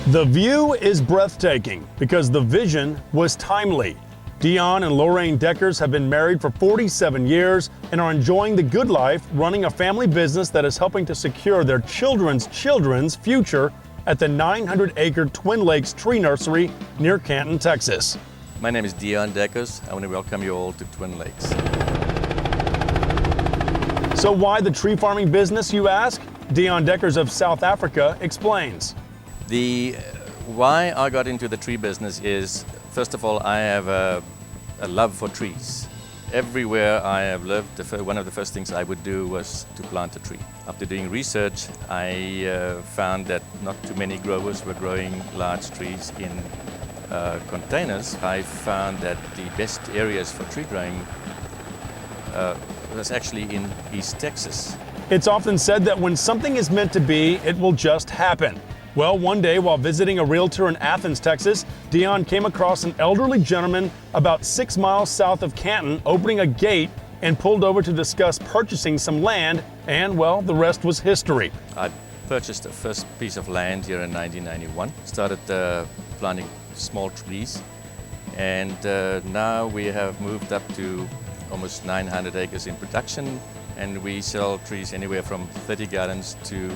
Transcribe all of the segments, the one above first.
The view is breathtaking because the vision was timely. Deon and Lorraine Dekkers have been married for 47 years and are enjoying the good life running a family business that is helping to secure their children's future at the 900-acre Twin Lakes Tree Nursery near Canton, Texas. My name is Deon Dekkers. I want to welcome you all to Twin Lakes. So why the tree farming business, you ask? Deon Dekkers of South Africa explains. The why I got into the tree business is, first of all, I have a love for trees. Everywhere I have lived, one of the first things I would do was to plant a tree. After doing research, I found that not too many growers were growing large trees in containers. I found that the best areas for tree growing was actually in East Texas. It's often said that when something is meant to be, it will just happen. Well, one day while visiting a realtor in Athens, Texas, Deon came across an elderly gentleman about 6 miles south of Canton opening a gate and pulled over to discuss purchasing some land, and well, the rest was history. I purchased the first piece of land here in 1991, started planting small trees, and now we have moved up to almost 900 acres in production, and we sell trees anywhere from 30 gallons to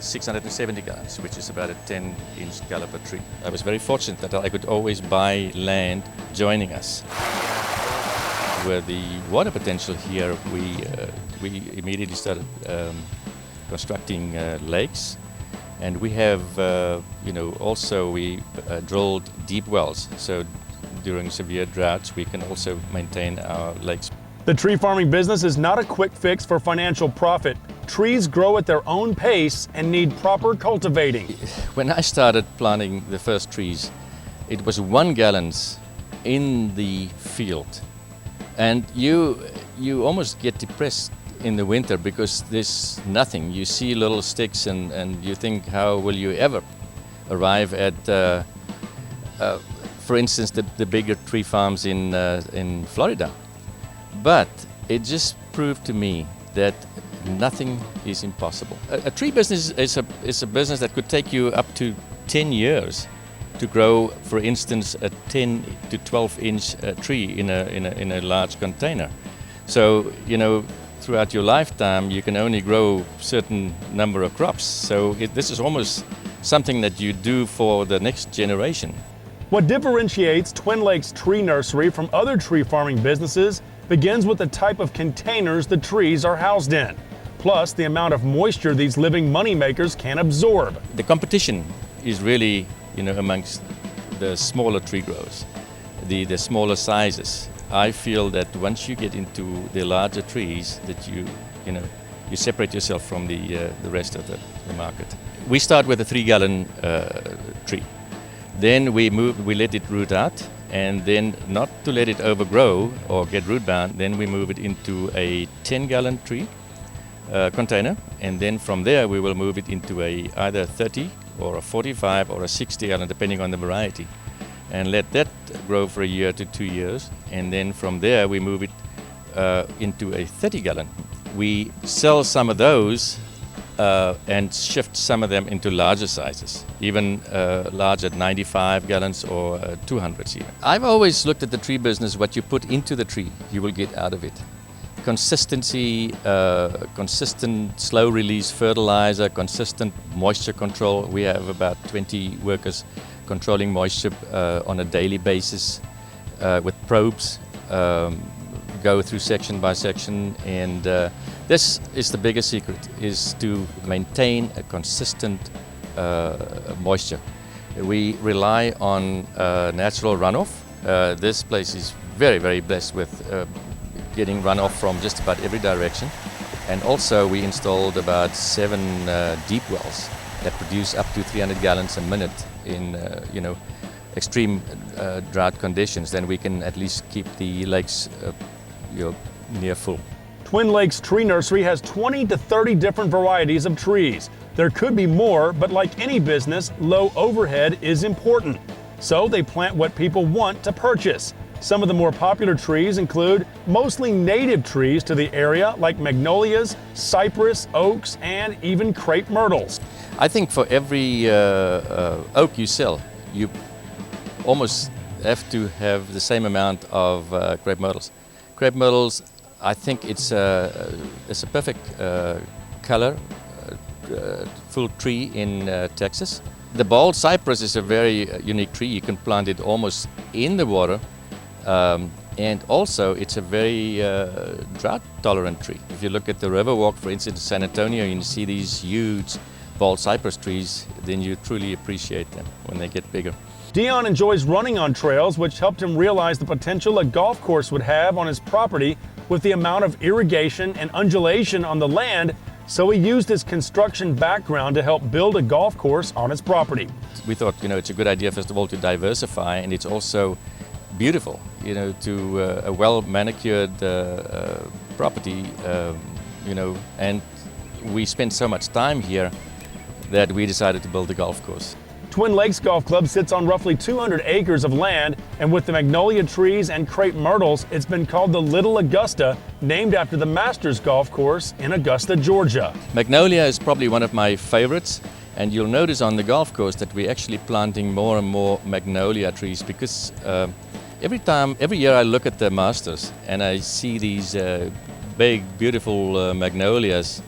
670 gallons, which is about a 10-inch caliber tree. I was very fortunate that I could always buy land joining us. With the water potential here, we immediately started constructing lakes, and we have, also we drilled deep wells. So during severe droughts, we can also maintain our lakes. The tree farming business is not a quick fix for financial profit. Trees grow at their own pace and need proper cultivating. When I started planting the first trees, it was 1 gallon in the field. And you almost get depressed in the winter because there's nothing. You see little sticks and you think, how will you ever arrive at, for instance, the bigger tree farms in Florida. But it just proved to me that nothing is impossible. A tree business is a business that could take you up to 10 years to grow, for instance, a 10 to 12-inch tree in a large container. So, throughout your lifetime, you can only grow a certain number of crops. So this is almost something that you do for the next generation. What differentiates Twin Lakes Tree Nursery from other tree farming businesses begins with the type of containers the trees are housed in, plus the amount of moisture these living moneymakers can absorb. The competition is really, amongst the smaller tree growers, the smaller sizes. I feel that once you get into the larger trees, that you separate yourself from the rest of the market. We start with a 3-gallon tree. Then we let it root out, and then not to let it overgrow or get root bound, then we move it into a 10-gallon tree container, and then from there we will move it into either a 30 or a 45 or a 60-gallon, depending on the variety, and let that grow for a year to 2 years, and then from there we move it into a 30-gallon. We sell some of those and shift some of them into larger sizes, even larger 95 gallons or 200s even. I've always looked at the tree business, what you put into the tree, you will get out of it. Consistency, consistent slow release fertilizer, consistent moisture control. We have about 20 workers controlling moisture on a daily basis with probes, go through section by section, and this is the biggest secret, is to maintain a consistent moisture. We rely on natural runoff. This place is very, very blessed with getting runoff from just about every direction. And also we installed about 7 deep wells that produce up to 300 gallons a minute in extreme drought conditions. Then we can at least keep the lakes near full. Twin Lakes Tree Nursery has 20 to 30 different varieties of trees. There could be more, but like any business, low overhead is important. So they plant what people want to purchase. Some of the more popular trees include mostly native trees to the area like magnolias, cypress, oaks, and even crepe myrtles. I think for every oak you sell, you almost have to have the same amount of crepe myrtles. Crepe myrtles, I think it's a perfect color, full tree in Texas. The bald cypress is a very unique tree. You can plant it almost in the water. And also it's a very drought tolerant tree. If you look at the Riverwalk, for instance, in San Antonio, and you see these huge bald cypress trees, then you truly appreciate them when they get bigger. Deon enjoys running on trails, which helped him realize the potential a golf course would have on his property with the amount of irrigation and undulation on the land, so he used his construction background to help build a golf course on his property. We thought, it's a good idea, first of all, to diversify, and it's also beautiful, to a well-manicured property, and we spent so much time here that we decided to build a golf course. Twin Lakes Golf Club sits on roughly 200 acres of land, and with the magnolia trees and crepe myrtles, it's been called the Little Augusta, named after the Masters Golf Course in Augusta, Georgia. Magnolia is probably one of my favorites, and you'll notice on the golf course that we're actually planting more and more magnolia trees because every year I look at the Masters and I see these big, beautiful magnolias.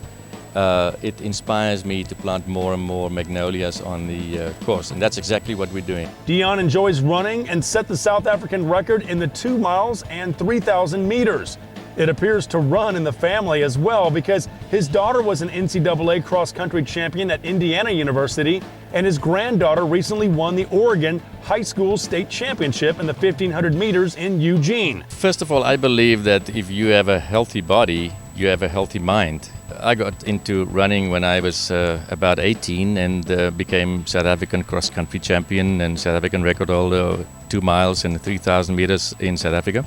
It inspires me to plant more and more magnolias on the course, and that's exactly what we're doing. Deon enjoys running and set the South African record in the 2 miles and 3,000 meters. It appears to run in the family as well because his daughter was an NCAA cross-country champion at Indiana University, and his granddaughter recently won the Oregon High School State Championship in the 1,500 meters in Eugene. First of all, I believe that if you have a healthy body, you have a healthy mind. I got into running when I was about 18 and became South African cross-country champion and South African record holder 2 miles and 3,000 meters in South Africa.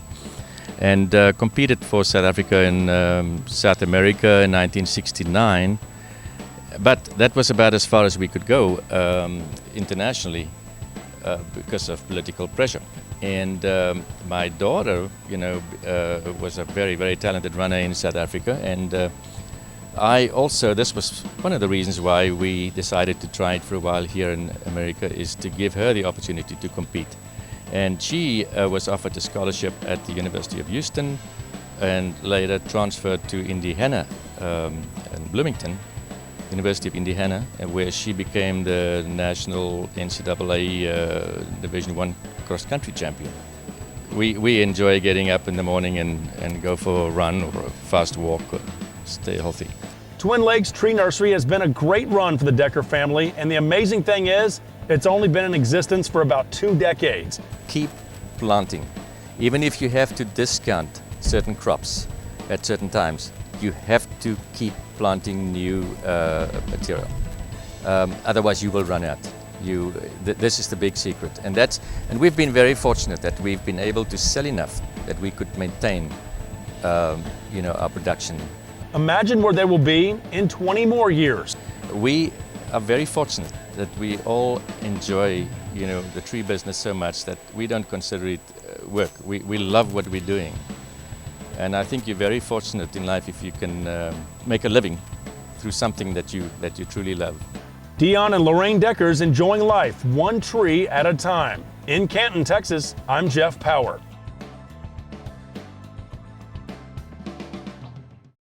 And competed for South Africa in South America in 1969. But that was about as far as we could go internationally because of political pressure. And my daughter, was a very, very talented runner in South Africa. And this was one of the reasons why we decided to try it for a while here in America, is to give her the opportunity to compete. And she was offered a scholarship at the University of Houston and later transferred to Indiana, in Bloomington, University of Indiana, where she became the national NCAA Division I cross-country champion. We enjoy getting up in the morning and go for a run or a fast walk, or stay healthy. Twin Lakes Tree Nursery has been a great run for the Dekker family, and the amazing thing is, it's only been in existence for about 2 decades. Keep planting. Even if you have to discount certain crops at certain times, you have to keep planting new material. Otherwise you will run out. This is the big secret. And we've been very fortunate that we've been able to sell enough that we could maintain our production. Imagine where they will be in 20 more years. We are very fortunate that we all enjoy, the tree business so much that we don't consider it work. We love what we're doing. And I think you're very fortunate in life if you can make a living through something that you truly love. Deon and Lorraine Dekkers enjoying life one tree at a time. In Canton, Texas, I'm Jeff Power.